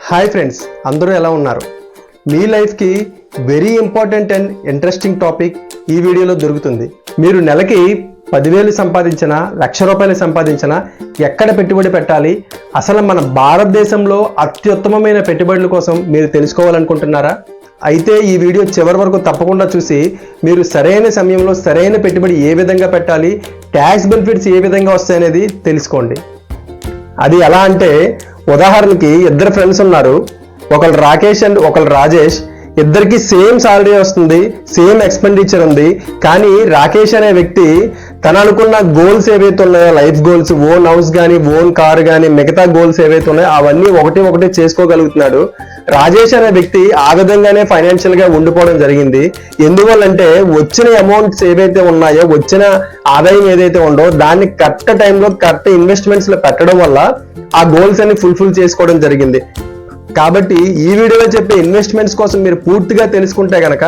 Hi friends, అందరూ ఎలా ఉన్నారు? మీ లైఫ్కి very important and interesting topic ఈ వీడియోలో దొరుకుతుంది. మీరు నెలకి 10,000 సంపాదించినా, ₹1,00,000 సంపాదించినా ఎక్కడ పెట్టుబడి పెట్టాలి, అసలు మన భారతదేశంలో అత్యుత్తమమైన పెట్టుబడుల కోసం మీరు తెలుసుకోవాలనుకుంటున్నారా? అయితే ఈ వీడియో చివరి వరకు తప్పకుండా చూసి మీరు సరైన సమయంలో సరైన పెట్టుబడి ఏ విధంగా పెట్టాలి, ట్యాక్స్ బెనిఫిట్స్ ఏ విధంగా వస్తాయనేది తెలుసుకోండి. అది ఎలా అంటే, ఉదాహరణకి ఇద్దరు ఫ్రెండ్స్ ఉన్నారు, ఒకళ్ళు రాకేష్ అండ్ ఒకళ్ళు రాజేష్. ఇద్దరికి సేమ్ సాలరీ వస్తుంది, సేమ్ ఎక్స్పెండిచర్ ఉంది. కానీ రాకేష్ అనే వ్యక్తి తన అనుకున్న గోల్స్ ఏవైతే ఉన్నాయో, లైఫ్ గోల్స్, ఓన్ హౌస్ కానీ, ఓన్ కార్ కానీ, మిగతా గోల్స్ ఏవైతే ఉన్నాయో అవన్నీ ఒకటి చేసుకోగలుగుతున్నాడు. రాజేష్ అనే వ్యక్తి ఆ విధంగానే ఫైనాన్షియల్ గా ఉండిపోవడం జరిగింది. ఎందువల్లంటే వచ్చిన అమౌంట్స్ ఏవైతే ఉన్నాయో, వచ్చిన ఆదాయం ఏదైతే ఉందో దాన్ని కరెక్ట్ టైంలో కరెక్ట్ ఇన్వెస్ట్మెంట్స్ లో పెట్టడం వల్ల ఆ గోల్స్ అన్ని ఫుల్ఫిల్ చేసుకోవడం జరిగింది. కాబట్టి ఈ వీడియోలో చెప్పే ఇన్వెస్ట్మెంట్స్ కోసం మీరు పూర్తిగా తెలుసుకుంటే కనుక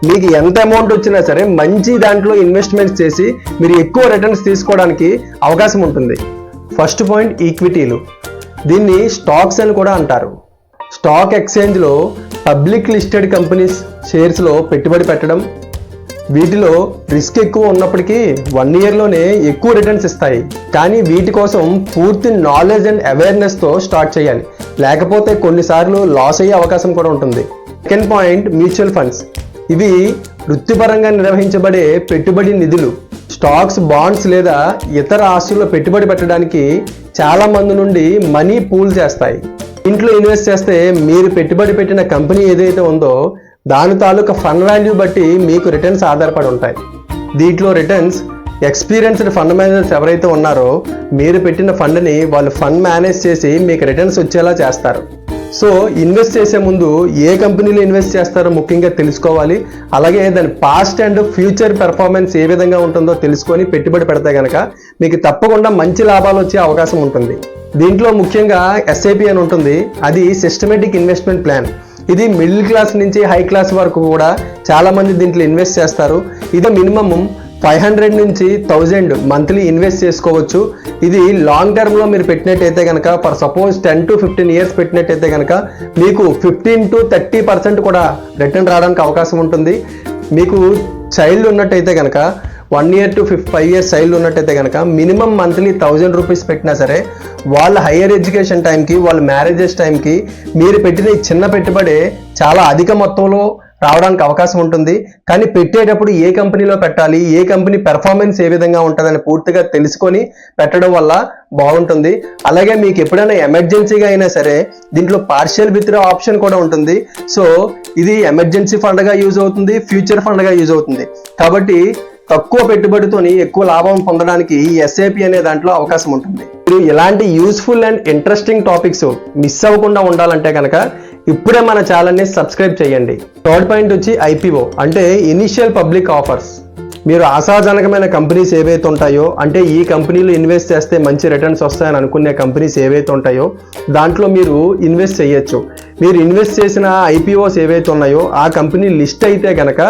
మీకు ఎంత అమౌంట్ వచ్చినా సరే మంచి దాంట్లో ఇన్వెస్ట్మెంట్స్ చేసి మీరు ఎక్కువ రిటర్న్స్ తీసుకోవడానికి అవకాశం ఉంటుంది. ఫస్ట్ పాయింట్, ఈక్విటీలు. దీన్ని స్టాక్స్ అని కూడా అంటారు. స్టాక్ ఎక్స్చేంజ్లో పబ్లిక్ లిస్టెడ్ కంపెనీస్ షేర్స్లో పెట్టుబడి పెట్టడం, వీటిలో రిస్క్ ఎక్కువ ఉన్నప్పటికీ 1 ఇయర్లోనే ఎక్కువ రిటర్న్స్ ఇస్తాయి. కానీ వీటి కోసం పూర్తి నాలెడ్జ్ అండ్ అవేర్నెస్తో స్టార్ట్ చేయాలి, లేకపోతే కొన్నిసార్లు లాస్ అయ్యే అవకాశం కూడా ఉంటుంది. Second point, mutual funds. ఇవి వృత్తిపరంగా నిర్వహించబడే పెట్టుబడి నిధులు. స్టాక్స్, బాండ్స్ లేదా ఇతర ఆస్తుల్లో పెట్టుబడి పెట్టడానికి చాలా మంది నుండి మనీ పూల్ చేస్తాయి. ఇంట్లో ఇన్వెస్ట్ చేస్తే మీరు పెట్టుబడి పెట్టిన కంపెనీ ఏదైతే ఉందో దాని తాలూకా ఫండ్ వాల్యూ బట్టి మీకు రిటర్న్స్ ఆధారపడి ఉంటాయి. దీంట్లో రిటర్న్స్ ఎక్స్పీరియన్స్డ్ ఫండ్ మేనేజర్స్ ఎవరైతే ఉన్నారో మీరు పెట్టిన ఫండ్ని వాళ్ళు ఫండ్ మేనేజ్ చేసి మీకు రిటర్న్స్ వచ్చేలా చేస్తారు. సో ఇన్వెస్ట్ చేసే ముందు ఏ కంపెనీలో ఇన్వెస్ట్ చేస్తారో ముఖ్యంగా తెలుసుకోవాలి. అలాగే దాని పాస్ట్ అండ్ ఫ్యూచర్ పెర్ఫార్మెన్స్ ఏ విధంగా ఉంటుందో తెలుసుకొని పెట్టుబడి పెడితే కనుక మీకు తప్పకుండా మంచి లాభాలు వచ్చే అవకాశం ఉంటుంది. దీంట్లో ముఖ్యంగా SIP అని ఉంటుంది. అది సిస్టమేటిక్ ఇన్వెస్ట్మెంట్ ప్లాన్. ఇది మిడిల్ క్లాస్ నుంచి హై క్లాస్ వరకు కూడా చాలా మంది దీంట్లో ఇన్వెస్ట్ చేస్తారు. ఇది మినిమం 500 నుంచి 1000 మంత్లీ ఇన్వెస్ట్ చేసుకోవచ్చు. ఇది లాంగ్ టర్మ్లో మీరు పెట్టినట్టయితే కనుక, ఫర్ సపోజ్ 10 to 15 ఇయర్స్ పెట్టినట్టయితే కనుక మీకు 15 to 30% కూడా రిటర్న్ రావడానికి అవకాశం ఉంటుంది. మీకు చైల్డ్ ఉన్నట్టయితే కనుక 1 year to 5 years చైల్డ్ ఉన్నట్టయితే కనుక మినిమం మంత్లీ ₹1000 పెట్టినా సరే వాళ్ళ హైయర్ ఎడ్యుకేషన్ టైంకి, వాళ్ళ మ్యారేజెస్ టైంకి మీరు పెట్టిన ఈ చిన్న పెట్టుబడి చాలా అధిక మొత్తంలో రావడానికి అవకాశం ఉంటుంది. కానీ పెట్టేటప్పుడు ఏ కంపెనీలో పెట్టాలి, ఏ కంపెనీ పెర్ఫార్మెన్స్ ఏ విధంగా ఉంటుందని పూర్తిగా తెలుసుకొని పెట్టడం వల్ల బాగుంటుంది. అలాగే మీకు ఎప్పుడైనా ఎమర్జెన్సీగా అయినా సరే దీంట్లో పార్షియల్ విత్డ్రా ఆప్షన్ కూడా ఉంటుంది. సో ఇది ఎమర్జెన్సీ ఫండ్గా యూజ్ అవుతుంది, ఫ్యూచర్ ఫండ్గా యూజ్ అవుతుంది. కాబట్టి తక్కువ పెట్టుబడితోని ఎక్కువ లాభం పొందడానికి ఈ SIP అనే దాంట్లో అవకాశం ఉంటుంది. మీరు ఇలాంటి useful and interesting topics miss అవ్వకుండా ఉండాలంటే కనుక ఇప్పుడే మన ఛానల్ని సబ్స్క్రైబ్ చేయండి. థర్డ్ పాయింట్ వచ్చి IPO అంటే ఇనిషియల్ పబ్లిక్ ఆఫర్స్. మీరు ఆశాజనకమైన కంపెనీస్ ఏవైతే ఉంటాయో, అంటే ఈ కంపెనీలో ఇన్వెస్ట్ చేస్తే మంచి రిటర్న్స్ వస్తాయని అనుకునే కంపెనీస్ ఏవైతే ఉంటాయో దాంట్లో మీరు ఇన్వెస్ట్ చేయొచ్చు. మీరు ఇన్వెస్ట్ చేసిన IPOs ఏవైతే ఉన్నాయో ఆ కంపెనీ లిస్ట్ అయితే కనుక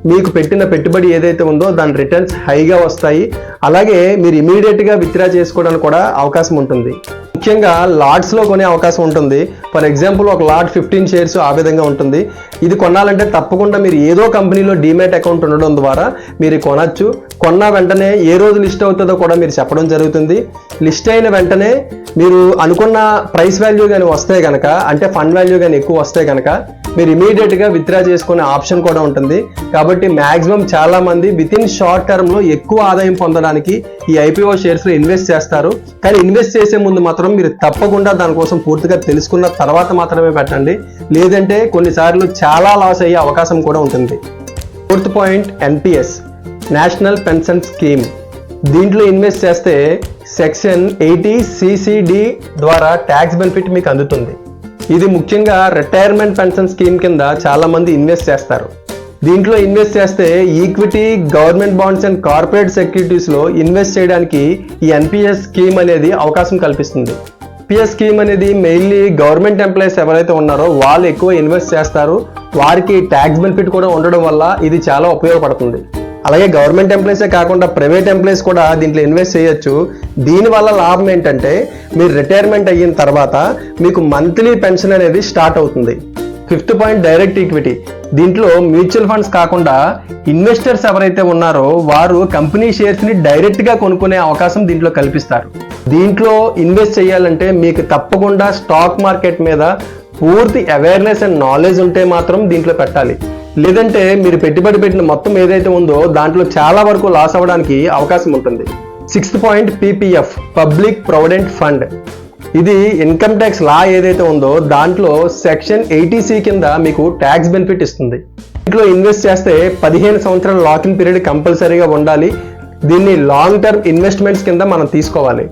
మీకు పెట్టిన పెట్టుబడి ఏదైతే ఉందో దాని రిటర్న్స్ హైగా వస్తాయి. అలాగే మీరు ఇమీడియట్గా విత్డ్రా చేసుకోవడానికి కూడా అవకాశం ఉంటుంది. ముఖ్యంగా లాట్స్లో కొనే అవకాశం ఉంటుంది. ఫర్ ఎగ్జాంపుల్ ఒక లాట్ 15 షేర్స్ ఆ విధంగా ఉంటుంది. ఇది కొనాలంటే తప్పకుండా మీరు ఏదో కంపెనీలో డీమ్యాట్ అకౌంట్ ఉండడం ద్వారా మీరు కొనచ్చు. కొన్న వెంటనే ఏ రోజు లిస్ట్ అవుతుందో కూడా మీరు చెప్పడం జరుగుతుంది. లిస్ట్ అయిన వెంటనే మీరు అనుకున్న ప్రైస్ వాల్యూ కానీ వస్తే కనుక, అంటే ఫండ్ వాల్యూ కానీ ఎక్కువ వస్తే కనుక మీరు ఇమీడియట్గా విత్డ్రా చేసుకునే ఆప్షన్ కూడా ఉంటుంది. కాబట్టి మ్యాక్సిమం చాలా మంది విత్ ఇన్ షార్ట్ టర్మ్లో ఎక్కువ ఆదాయం పొందడానికి ఈ IPO షేర్స్లో ఇన్వెస్ట్ చేస్తారు. కానీ ఇన్వెస్ట్ చేసే ముందు మాత్రం మీరు తప్పకుండా దానికోసం పూర్తిగా తెలుసుకున్న తర్వాత మాత్రమే పెట్టండి, లేదంటే కొన్నిసార్లు చాలా లాస్ అయ్యే అవకాశం కూడా ఉంటుంది. Fourth point, NPS national pension scheme. దీంట్లో ఇన్వెస్ట్ చేస్తే సెక్షన్ 80CCD ద్వారా ట్యాక్స్ బెనిఫిట్ మీకు అందుతుంది. ఇది ముఖ్యంగా రిటైర్మెంట్ పెన్షన్ స్కీమ్ కింద చాలా మంది ఇన్వెస్ట్ చేస్తారు. దీంట్లో ఇన్వెస్ట్ చేస్తే equity, government bonds and corporate సెక్యూరిటీస్లో ఇన్వెస్ట్ చేయడానికి ఈ NPS స్కీమ్ అనేది అవకాశం కల్పిస్తుంది. NPS స్కీమ్ అనేది మెయిన్లీ గవర్నమెంట్ ఎంప్లాయీస్ ఎవరైతే ఉన్నారో వాళ్ళు ఎక్కువ ఇన్వెస్ట్ చేస్తారు. వారికి ట్యాక్స్ బెనిఫిట్ కూడా ఉండడం వల్ల ఇది చాలా ఉపయోగపడుతుంది. అలాగే గవర్నమెంట్ ఎంప్లాయీసే కాకుండా ప్రైవేట్ ఎంప్లాయీస్ కూడా దీంట్లో ఇన్వెస్ట్ చేయొచ్చు. దీనివల్ల లాభం ఏంటంటే మీరు రిటైర్మెంట్ అయిన తర్వాత మీకు మంత్లీ పెన్షన్ అనేది స్టార్ట్ అవుతుంది. 5th point direct equity. దీంట్లో మ్యూచువల్ ఫండ్స్ కాకుండా ఇన్వెస్టర్స్ ఎవరైతే ఉన్నారో వారు కంపెనీ షేర్స్ని డైరెక్ట్గా కొనుక్కునే అవకాశం దీంట్లో కల్పిస్తారు. దీంట్లో ఇన్వెస్ట్ చేయాలంటే మీకు తప్పకుండా స్టాక్ మార్కెట్ మీద పూర్తి అవేర్నెస్ అండ్ నాలెడ్జ్ ఉంటే మాత్రం దీంట్లో పెట్టాలి. లేదంటే మీరు పెట్టుబడి పెట్టిన మొత్తం ఏదైతే ఉందో దాంట్లో చాలా వరకు లాస్ అవ్వడానికి అవకాశం ఉంటుంది. 6th point PPF, public provident fund. ఇది ఇన్కమ్ ట్యాక్స్ లా ఏదైతే ఉందో దాంట్లో సెక్షన్ 80C కింద మీకు ట్యాక్స్ బెనిఫిట్ ఇస్తుంది. దీంట్లో ఇన్వెస్ట్ చేస్తే 15 సంవత్సరాల లాకిన్ పీరియడ్ కంపల్సరీగా ఉండాలి. దీన్ని లాంగ్ టర్మ్ ఇన్వెస్ట్మెంట్స్ కింద మనం తీసుకోవాలి.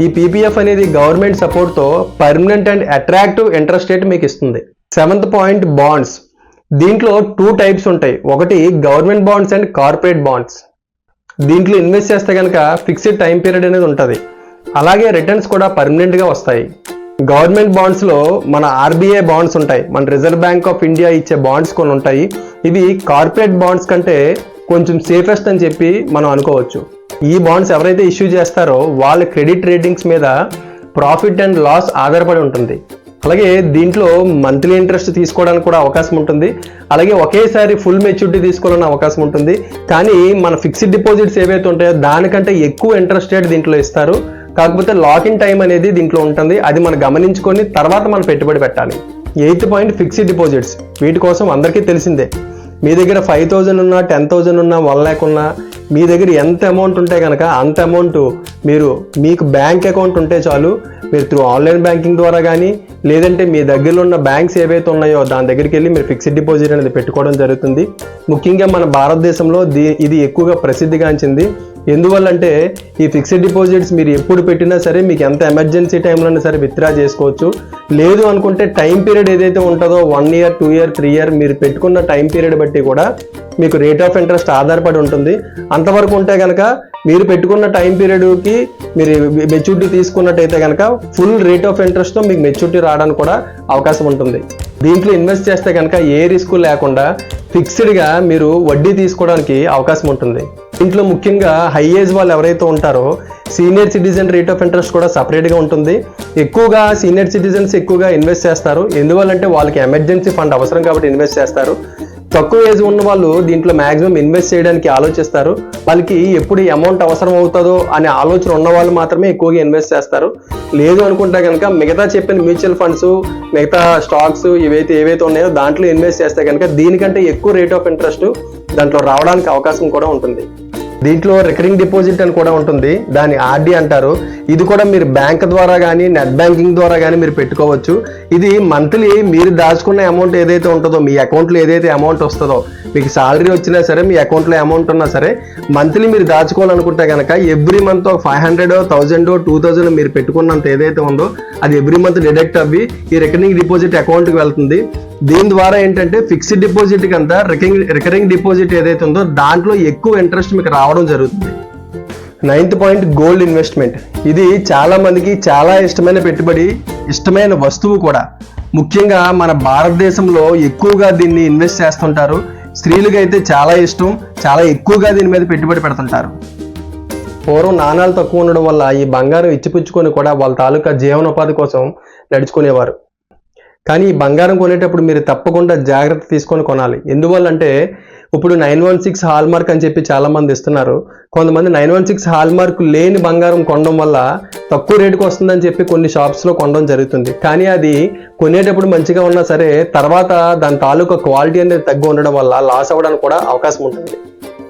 ఈ పీపీఎఫ్ అనేది గవర్నమెంట్ సపోర్ట్తో permanent and attractive interest rate మీకు ఇస్తుంది. 7th point bonds. దీంట్లో 2 టైప్స్ ఉంటాయి. ఒకటి government bonds and corporate bonds. దీంట్లో ఇన్వెస్ట్ చేస్తే కనుక ఫిక్స్డ్ టైం పీరియడ్ అనేది ఉంటుంది. అలాగే రిటర్న్స్ కూడా పర్మనెంట్గా వస్తాయి. గవర్నమెంట్ బాండ్స్లో మన ఆర్బీఐ బాండ్స్ ఉంటాయి, మన రిజర్వ్ బ్యాంక్ ఆఫ్ ఇండియా ఇచ్చే బాండ్స్ కొన్ని ఉంటాయి. ఇవి కార్పొరేట్ బాండ్స్ కంటే కొంచెం సేఫెస్ట్ అని చెప్పి మనం అనుకోవచ్చు. ఈ బాండ్స్ ఎవరైతే ఇష్యూ చేస్తారో వాళ్ళ క్రెడిట్ రేటింగ్స్ మీద ప్రాఫిట్ అండ్ లాస్ ఆధారపడి ఉంటుంది. అలాగే దీంట్లో మంత్లీ ఇంట్రెస్ట్ తీసుకోవడానికి కూడా అవకాశం ఉంటుంది. అలాగే ఒకేసారి ఫుల్ మెచ్యూరిటీ తీసుకోవాలన్న అవకాశం ఉంటుంది. కానీ మన ఫిక్స్డ్ డిపాజిట్స్ ఏవైతే ఉంటాయో దానికంటే ఎక్కువ ఇంట్రెస్ట్ రేట్ దీంట్లో ఇస్తారు. కాకపోతే లాకిన్ టైం అనేది దీంట్లో ఉంటుంది. అది మనం గమనించుకొని తర్వాత మనం పెట్టుబడి పెట్టాలి. 8th point fixed deposits. వీటి కోసం అందరికీ తెలిసిందే, మీ దగ్గర 5,000 ఉన్నా, 10,000 ఉన్నా, 1 lakh ఉన్నా, మీ దగ్గర ఎంత అమౌంట్ ఉంటే కనుక అంత అమౌంట్ మీకు బ్యాంక్ అకౌంట్ ఉంటే చాలు. మీరు త్రూ ఆన్లైన్ బ్యాంకింగ్ ద్వారా కానీ లేదంటే మీ దగ్గరలో ఉన్న బ్యాంక్స్ ఏవైతే ఉన్నాయో దాని దగ్గరికి వెళ్ళి మీరు ఫిక్స్డ్ డిపాజిట్ అనేది పెట్టుకోవడం జరుగుతుంది. ముఖ్యంగా మన భారతదేశంలో ఇది ఎక్కువగా ప్రసిద్ధిగాంచింది. ఎందువల్లంటే ఈ ఫిక్స్డ్ డిపాజిట్స్ మీరు ఎప్పుడు పెట్టినా సరే మీకు ఎంత ఎమర్జెన్సీ టైంలో సరే విత్డ్రా చేసుకోవచ్చు. లేదు అనుకుంటే టైం పీరియడ్ ఏదైతే ఉంటుందో 1 year, 2 year, 3 year మీరు పెట్టుకున్న టైం పీరియడ్ బట్టి కూడా మీకు రేట్ ఆఫ్ ఇంట్రెస్ట్ ఆధారపడి ఉంటుంది. అంతవరకు ఉంటే కనుక మీరు పెట్టుకున్న టైం పీరియడ్కి మీరు మెచ్యూరిటీ తీసుకున్నట్టయితే కనుక ఫుల్ రేట్ ఆఫ్ ఇంట్రెస్ట్తో మీకు మెచ్యూరిటీ రావడానికి కూడా అవకాశం ఉంటుంది. దీంట్లో ఇన్వెస్ట్ చేస్తే కనుక ఏ రిస్క్ లేకుండా ఫిక్స్డ్గా మీరు వడ్డీ తీసుకోవడానికి అవకాశం ఉంటుంది. దీంట్లో ముఖ్యంగా హై ఏజ్ వాళ్ళు ఎవరైతే ఉంటారో senior citizen rate of interest కూడా సపరేట్గా ఉంటుంది. ఎక్కువగా సీనియర్ సిటిజన్స్ ఎక్కువగా ఇన్వెస్ట్ చేస్తారు. ఎందువల్లంటే వాళ్ళకి ఎమర్జెన్సీ ఫండ్ అవసరం కాబట్టి ఇన్వెస్ట్ చేస్తారు. తక్కువ ఏజ్ ఉన్న వాళ్ళు దీంట్లో మ్యాక్సిమం ఇన్వెస్ట్ చేయడానికి ఆలోచిస్తారు. వాళ్ళకి ఎప్పుడు అమౌంట్ అవసరం అవుతుందో అనే ఆలోచన ఉన్న వాళ్ళు మాత్రమే ఎక్కువగా ఇన్వెస్ట్ చేస్తారు. లేదు అనుకుంటే కనుక మిగతా చెప్పిన మ్యూచువల్ ఫండ్స్, మిగతా స్టాక్స్ ఏవైతే ఉన్నాయో దాంట్లో ఇన్వెస్ట్ చేస్తే కనుక దీనికంటే ఎక్కువ రేట్ ఆఫ్ ఇంట్రెస్ట్ దాంట్లో రావడానికి అవకాశం కూడా ఉంటుంది. దీంట్లో రికరింగ్ డిపాజిట్ అని కూడా ఉంటుంది, దాన్ని ఆర్డి అంటారు. ఇది కూడా మీరు బ్యాంక్ ద్వారా కానీ నెట్ బ్యాంకింగ్ ద్వారా కానీ మీరు పెట్టుకోవచ్చు. ఇది మంత్లీ మీరు దాచుకున్న అమౌంట్ ఏదైతే ఉంటుందో మీ అకౌంట్లో ఏదైతే అమౌంట్ వస్తుందో మీకు సాలరీ వచ్చినా సరే మీ అకౌంట్లో అమౌంట్ ఉన్నా సరే మంత్లీ మీరు దాచుకోవాలనుకుంటే కనుక ఎవ్రీ మంత్ 500, 1000, 2000 మీరు పెట్టుకున్నంత ఏదైతే ఉందో అది ఎవ్రీ మంత్ డిడక్ట్ అవ్వి ఈ రికరింగ్ డిపాజిట్ అకౌంట్కి వెళ్తుంది. దీని ద్వారా ఏంటంటే ఫిక్స్డ్ డిపాజిట్ కంటే రికరింగ్ డిపాజిట్ ఏదైతే ఉందో దాంట్లో ఎక్కువ ఇంట్రెస్ట్ మీకు రావడం జరుగుతుంది. 9th point gold investment. ఇది చాలా మందికి చాలా ఇష్టమైన పెట్టుబడి, ఇష్టమైన వస్తువు కూడా. ముఖ్యంగా మన భారతదేశంలో ఎక్కువగా దీన్ని ఇన్వెస్ట్ చేస్తుంటారు. స్త్రీలకు అయితే చాలా ఇష్టం, చాలా ఎక్కువగా దీని మీద పెట్టుబడి పెడుతుంటారు. పూర్వం నాణాలు తక్కువ ఉండడం వల్ల ఈ బంగారం ఇచ్చిపుచ్చుకొని కూడా వాళ్ళ తాలూకా జీవనోపాధి కోసం నడుచుకునేవారు. కానీ ఈ బంగారం కొనేటప్పుడు మీరు తప్పకుండా జాగ్రత్త తీసుకొని కొనాలి. ఎందువల్లంటే ఇప్పుడు 916 హాల్ మార్క్ అని చెప్పి చాలా మంది ఇస్తున్నారు. కొంతమంది 916 హాల్ మార్క్ లేని బంగారం కొనడం వల్ల తక్కువ రేటుకు వస్తుందని చెప్పి కొన్ని షాప్స్లో కొనడం జరుగుతుంది. కానీ అది కొనేటప్పుడు మంచిగా ఉన్నా సరే తర్వాత దాని తాలూకా క్వాలిటీ అనేది తగ్గి ఉండడం వల్ల లాస్ అవ్వడానికి కూడా అవకాశం ఉంటుంది.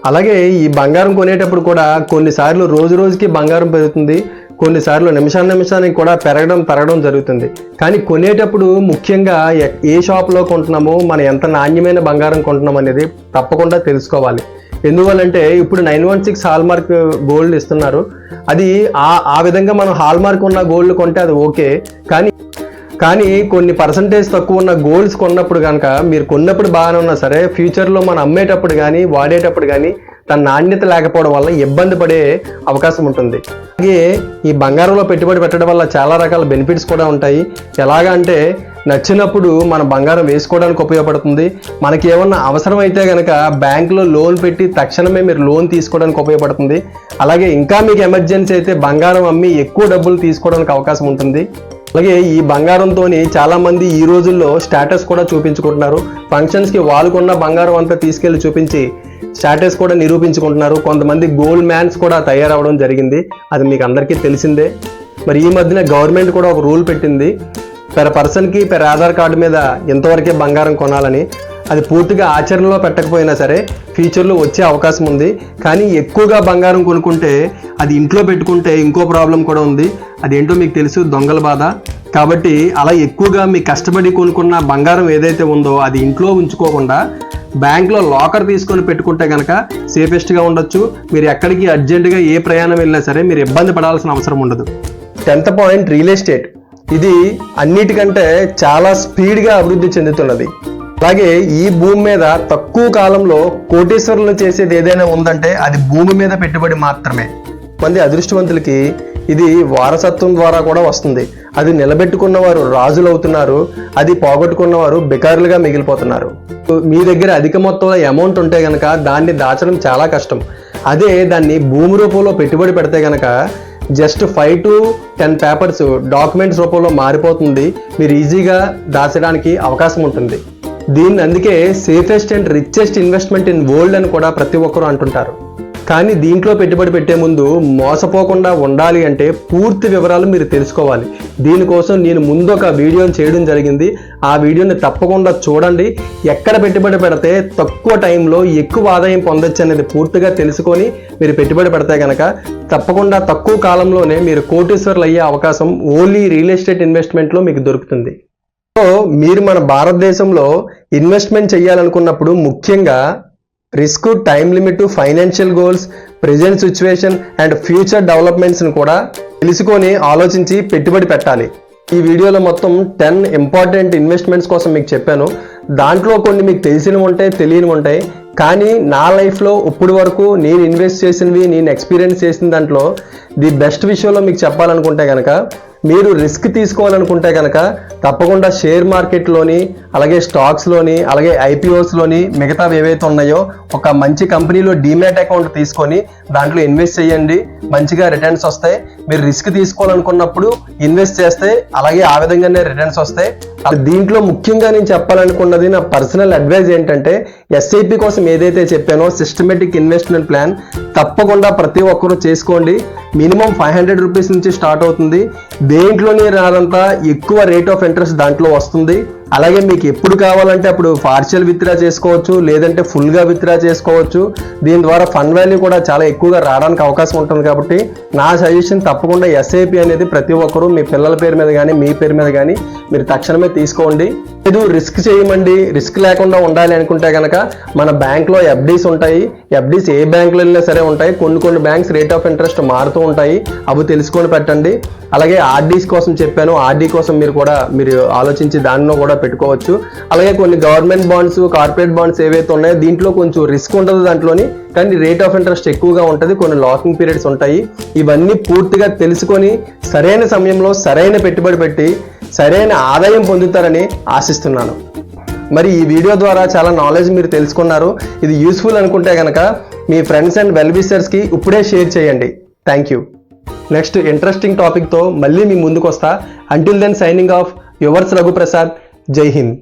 అలాగే ఈ బంగారం కొనేటప్పుడు కూడా కొన్నిసార్లు రోజు రోజుకి బంగారం పెరుగుతుంది, కొన్నిసార్లు నిమిషానికి కూడా తరగడం జరుగుతుంది. కానీ కొనేటప్పుడు ముఖ్యంగా ఏ షాప్లో కొంటున్నామో మనం ఎంత నాణ్యమైన బంగారం కొంటున్నాం అనేది తప్పకుండా తెలుసుకోవాలి. ఎందువల్లంటే ఇప్పుడు 916 హాల్ మార్క్ గోల్డ్ ఇస్తున్నారు. అది ఆ విధంగా మనం హాల్ మార్క్ ఉన్న గోల్డ్ కొంటే అది ఓకే. కానీ కొన్ని పర్సంటేజ్ తక్కువ ఉన్న గోల్డ్స్ కొన్నప్పుడు కనుక మీరు కొన్నప్పుడు బాగానే ఉన్నా సరే ఫ్యూచర్లో మనం అమ్మేటప్పుడు కానీ వాడేటప్పుడు కానీ తన నాణ్యత లేకపోవడం వల్ల ఇబ్బంది పడే అవకాశం ఉంటుంది. అలాగే ఈ బంగారంలో పెట్టుబడి పెట్టడం వల్ల చాలా రకాల బెనిఫిట్స్ కూడా ఉంటాయి. ఎలాగంటే నచ్చినప్పుడు మన బంగారం వేసుకోవడానికి ఉపయోగపడుతుంది. మనకి ఏమన్నా అవసరం అయితే కనుక బ్యాంకులో లోన్ పెట్టి తక్షణమే మీరు లోన్ తీసుకోవడానికి ఉపయోగపడుతుంది. అలాగే ఇంకా మీకు ఎమర్జెన్సీ అయితే బంగారం అమ్మి ఎక్కువ డబ్బులు తీసుకోవడానికి అవకాశం ఉంటుంది. అలాగే ఈ బంగారంతో చాలామంది ఈ రోజుల్లో స్టేటస్ కూడా చూపించుకుంటున్నారు. ఫంక్షన్స్కి వాళ్ళకున్న బంగారం అంతా తీసుకెళ్లి చూపించి స్టేటస్ కూడా నిరూపించుకుంటున్నారు. కొంతమంది గోల్డ్ మ్యాన్స్ కూడా తయారవడం జరిగింది. అది మీకు అందరికీ తెలిసిందే. మరి ఈ మధ్యన గవర్నమెంట్ కూడా ఒక రూల్ పెట్టింది, పెర్ పర్సన్కి పెర్ ఆధార్ కార్డు మీద ఎంతవరకే బంగారం కొనాలని. అది పూర్తిగా ఆచరణలో పెట్టకపోయినా సరే ఫ్యూచర్లో వచ్చే అవకాశం ఉంది. కానీ ఎక్కువగా బంగారం కొనుక్కుంటే అది ఇంట్లో పెట్టుకుంటే ఇంకో ప్రాబ్లం కూడా ఉంది. అదేంటో మీకు తెలుసు, దొంగల బాధ. కాబట్టి అలా ఎక్కువగా మీ కష్టపడి కొనుక్కున్న బంగారం ఏదైతే ఉందో అది ఇంట్లో ఉంచుకోకుండా బ్యాంక్లో లాకర్ తీసుకొని పెట్టుకుంటే కనుక సేఫెస్ట్గా ఉండొచ్చు. మీరు ఎక్కడికి అర్జెంటుగా ఏ ప్రయాణం వెళ్ళినా సరే మీరు ఇబ్బంది పడాల్సిన అవసరం ఉండదు. 10th point, real estate. ఇది అన్నిటికంటే చాలా స్పీడ్గా అభివృద్ధి చెందుతున్నది. అలాగే ఈ భూమి మీద తక్కువ కాలంలో కోటీశ్వరులు చేసేది ఏదైనా ఉందంటే అది భూమి మీద పెట్టుబడి మాత్రమే. మంది అదృష్టవంతులకి ఇది వారసత్వం ద్వారా కూడా వస్తుంది. అది నిలబెట్టుకున్న వారు రాజులు అవుతున్నారు, అది పోగొట్టుకున్న వారు బికారులుగా మిగిలిపోతున్నారు. మీ దగ్గర అధిక మొత్తంలో అమౌంట్ ఉంటే కనుక దాన్ని దాచడం చాలా కష్టం. అదే దాన్ని భూమి రూపంలో పెట్టుబడి పెడితే కనుక జస్ట్ 5 to 10 పేపర్స్ డాక్యుమెంట్స్ రూపంలో మారిపోతుంది. మీరు ఈజీగా దాచడానికి అవకాశం ఉంటుంది. దీన్ని అందుకే safest and richest investment in world అని కూడా ప్రతి ఒక్కరూ అంటుంటారు. కానీ దీంట్లో పెట్టుబడి పెట్టే ముందు మోసపోకుండా ఉండాలి అంటే పూర్తి వివరాలు మీరు తెలుసుకోవాలి. దీనికోసం నేను ముందు ఒక వీడియోని చేయడం జరిగింది. ఆ వీడియోని తప్పకుండా చూడండి. ఎక్కడ పెట్టుబడి పెడితే తక్కువ టైంలో ఎక్కువ ఆదాయం పొందొచ్చు అనేది పూర్తిగా తెలుసుకొని మీరు పెట్టుబడి పెడితే కనుక తప్పకుండా తక్కువ కాలంలోనే మీరు కోటీశ్వరులు అయ్యే అవకాశం ఓన్లీ రియల్ ఎస్టేట్ ఇన్వెస్ట్మెంట్లో మీకు దొరుకుతుంది. సో మీరు మన భారతదేశంలో ఇన్వెస్ట్మెంట్ చేయాలనుకున్నప్పుడు ముఖ్యంగా risk, time limit, financial goals, present situation and future డెవలప్మెంట్స్ని కూడా తెలుసుకొని ఆలోచించి పెట్టుబడి పెట్టాలి. ఈ వీడియోలో మొత్తం 10 ఇంపార్టెంట్ ఇన్వెస్ట్మెంట్స్ కోసం మీకు చెప్పాను. దాంట్లో కొన్ని మీకు తెలిసినవి ఉంటాయి, తెలియనివి ఉంటాయి. కానీ నా లైఫ్లో ఇప్పుడు వరకు నేను ఇన్వెస్ట్ చేసినవి, నేను ఎక్స్పీరియన్స్ చేసిన దాంట్లో ది బెస్ట్ విషయంలో మీకు చెప్పాలనుకుంటే కనుక మీరు రిస్క్ తీసుకోవాలనుకుంటే కనుక తప్పకుండా షేర్ మార్కెట్లోని, అలాగే స్టాక్స్లోని, అలాగే ఐపీఓస్లోని మిగతావి ఏవైతే ఉన్నాయో ఒక మంచి కంపెనీలో డీమ్యాట్ అకౌంట్ తీసుకొని దాంట్లో ఇన్వెస్ట్ చేయండి. మంచిగా రిటర్న్స్ వస్తాయి. మీరు రిస్క్ తీసుకోవాలనుకున్నప్పుడు ఇన్వెస్ట్ చేస్తే అలాగే ఆ విధంగానే రిటర్న్స్ వస్తాయి. దీంట్లో ముఖ్యంగా నేను చెప్పాలనుకున్నది నా పర్సనల్ అడ్వైజ్ ఏంటంటే ఎస్ఐపి కోసం ఏదైతే చెప్పానో సిస్టమేటిక్ ఇన్వెస్ట్మెంట్ ప్లాన్ తప్పకుండా ప్రతి ఒక్కరూ చేసుకోండి. మినిమం 500 రూపీస్ నుంచి స్టార్ట్ అవుతుంది. దేంట్లోనే రాదంతా ఎక్కువ రేట్ ఆఫ్ ఇంట్రెస్ట్ దాంట్లో వస్తుంది. అలాగే మీకు ఎప్పుడు కావాలంటే అప్పుడు పార్షియల్ విత్డ్రా చేసుకోవచ్చు, లేదంటే ఫుల్గా విత్డ్రా చేసుకోవచ్చు. దీని ద్వారా ఫండ్ వాల్యూ కూడా చాలా ఎక్కువగా రావడానికి అవకాశం ఉంటుంది. కాబట్టి నా సజెషన్ తప్పకుండా ఎస్ఐపి అనేది ప్రతి ఒక్కరూ మీ పిల్లల పేరు మీద కానీ మీ పేరు మీద కానీ మీరు తక్షణమే తీసుకోండి. లేదు రిస్క్ చేయమండి, రిస్క్ లేకుండా ఉండాలి అనుకుంటే కనుక మన బ్యాంక్లో ఎఫ్డీస్ ఉంటాయి. ఎఫ్డీస్ ఏ బ్యాంకులో వెళ్ళినా సరే ఉంటాయి. కొన్ని బ్యాంక్స్ రేట్ ఆఫ్ ఇంట్రెస్ట్ మారుతూ ఉంటాయి. అవి తెలుసుకొని పెట్టండి. అలాగే ఆర్డీస్ కోసం చెప్పాను, ఆర్డీ కోసం మీరు ఆలోచించి దానిలో కూడా పెట్టుకోవచ్చు. అలాగే కొన్ని గవర్నమెంట్ బాండ్స్, కార్పొరేట్ బాండ్స్ ఏవైతే ఉన్నాయో దీంట్లో కొంచెం రిస్క్ ఉంటుంది దాంట్లోని, కానీ రేట్ ఆఫ్ ఇంట్రెస్ట్ ఎక్కువగా ఉంటుంది. కొన్ని లాకింగ్ పీరియడ్స్ ఉంటాయి. ఇవన్నీ పూర్తిగా తెలుసుకొని సరైన సమయంలో సరైన పెట్టుబడి పెట్టి సరైన ఆదాయం పొందుతారని ఆశిస్తున్నాను. మరి ఈ వీడియో ద్వారా చాలా నాలెడ్జ్ మీరు తెలుసుకున్నారు. ఇది యూస్ఫుల్ అనుకుంటే కనుక మీ ఫ్రెండ్స్ అండ్ వెల్ విషర్స్కి ఇప్పుడే షేర్ చేయండి. Thank you. నెక్స్ట్ ఇంట్రెస్టింగ్ టాపిక్తో మళ్ళీ మీ ముందుకు వస్తా. Until then signing off yours Raghuprasad. జై హింద్.